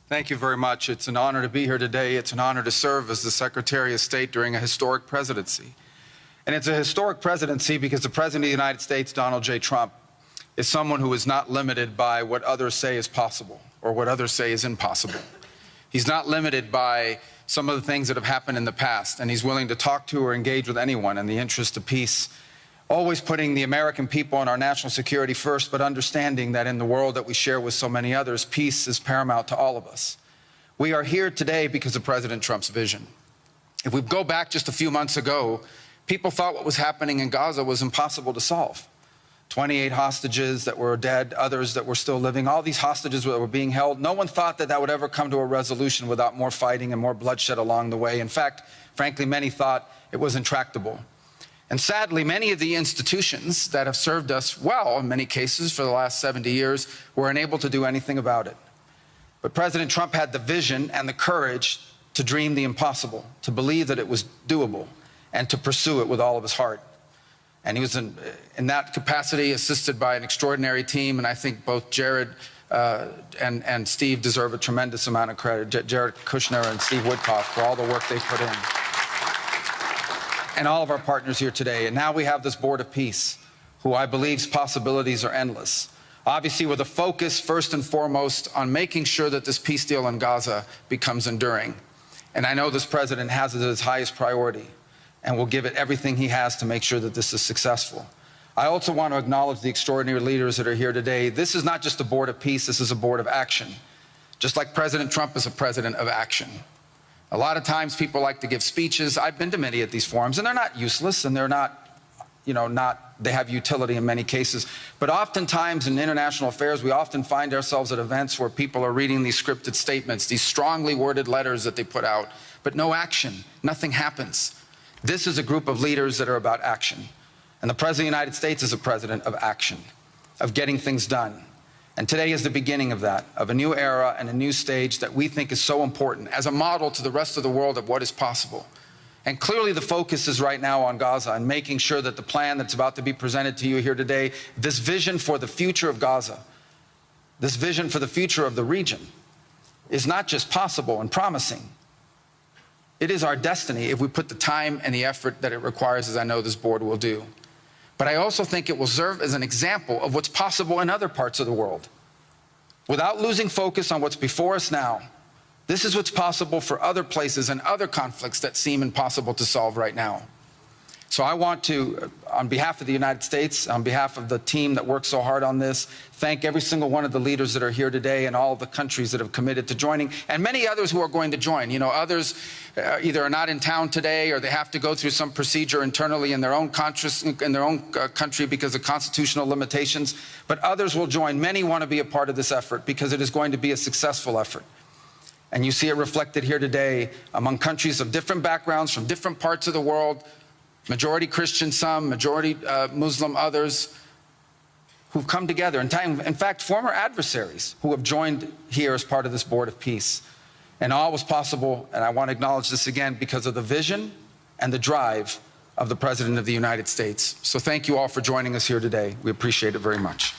Thank you very much. It's an honor to be here today. It's an honor to serve as the Secretary of State during a historic presidency. And it's a historic presidency because the President of the United States, Donald J. Trump, is someone who is not limited by what others say is possible or what others say is impossible. He's not limited by some of the things that have happened in the past, and he's willing to talk to or engage with anyone in the interest of peace, always putting the American people and our national security first, but understanding that in the world that we share with so many others, peace is paramount to all of us. We are here today because of President Trump's vision. If we go back just a few months ago, people thought what was happening in Gaza was impossible to solve. 28 hostages that were dead, others that were still living, all these hostages that were being held. No one thought that that would ever come to a resolution without more fighting and more bloodshed along the way. In fact, frankly, many thought it was intractable. And sadly, many of the institutions that have served us well, in many cases, for the last 70 years, were unable to do anything about it. But President Trump had the vision and the courage to dream the impossible, to believe that it was doable, and to pursue it with all of his heart. And he was in that capacity assisted by an extraordinary team, and I think both Jared and Steve deserve a tremendous amount of credit, Jared Kushner and Steve Woodcock, for all the work they put in. And all of our partners here today. And now we have this Board of Peace, who I believe's possibilities are endless. Obviously, with a focus, first and foremost, on making sure that this peace deal in Gaza becomes enduring. And I know this president has it as his highest priority and will give it everything he has to make sure that this is successful. I also want to acknowledge the extraordinary leaders that are here today. This is not just a Board of Peace, this is a Board of Action. Just like President Trump is a president of action. A lot of times people like to give speeches. I've been to many of these forums, and they're not useless, and they're not, they have utility in many cases. But oftentimes in international affairs, we often find ourselves at events where people are reading these scripted statements, these strongly worded letters that they put out, but no action, nothing happens. This is a group of leaders that are about action. And the President of the United States is a president of action, of getting things done. And today is the beginning of that, of a new era and a new stage that we think is so important as a model to the rest of the world of what is possible. And clearly the focus is right now on Gaza and making sure that the plan that's about to be presented to you here today, this vision for the future of Gaza, this vision for the future of the region, is not just possible and promising. It is our destiny if we put the time and the effort that it requires, as I know this board will do. But I also think it will serve as an example of what's possible in other parts of the world. Without losing focus on what's before us now, this is what's possible for other places and other conflicts that seem impossible to solve right now. So I want to, on behalf of the United States, on behalf of the team that worked so hard on this, thank every single one of the leaders that are here today and all of the countries that have committed to joining, and many others who are going to join. You know, others either are not in town today or they have to go through some procedure internally in their own country because of constitutional limitations, but others will join. Many want to be a part of this effort because it is going to be a successful effort. And you see it reflected here today among countries of different backgrounds from different parts of the world, majority Christian some, majority Muslim others, who've come together. In fact, former adversaries who have joined here as part of this Board of Peace. And all was possible, and I want to acknowledge this again, because of the vision and the drive of the President of the United States. So thank you all for joining us here today. We appreciate it very much.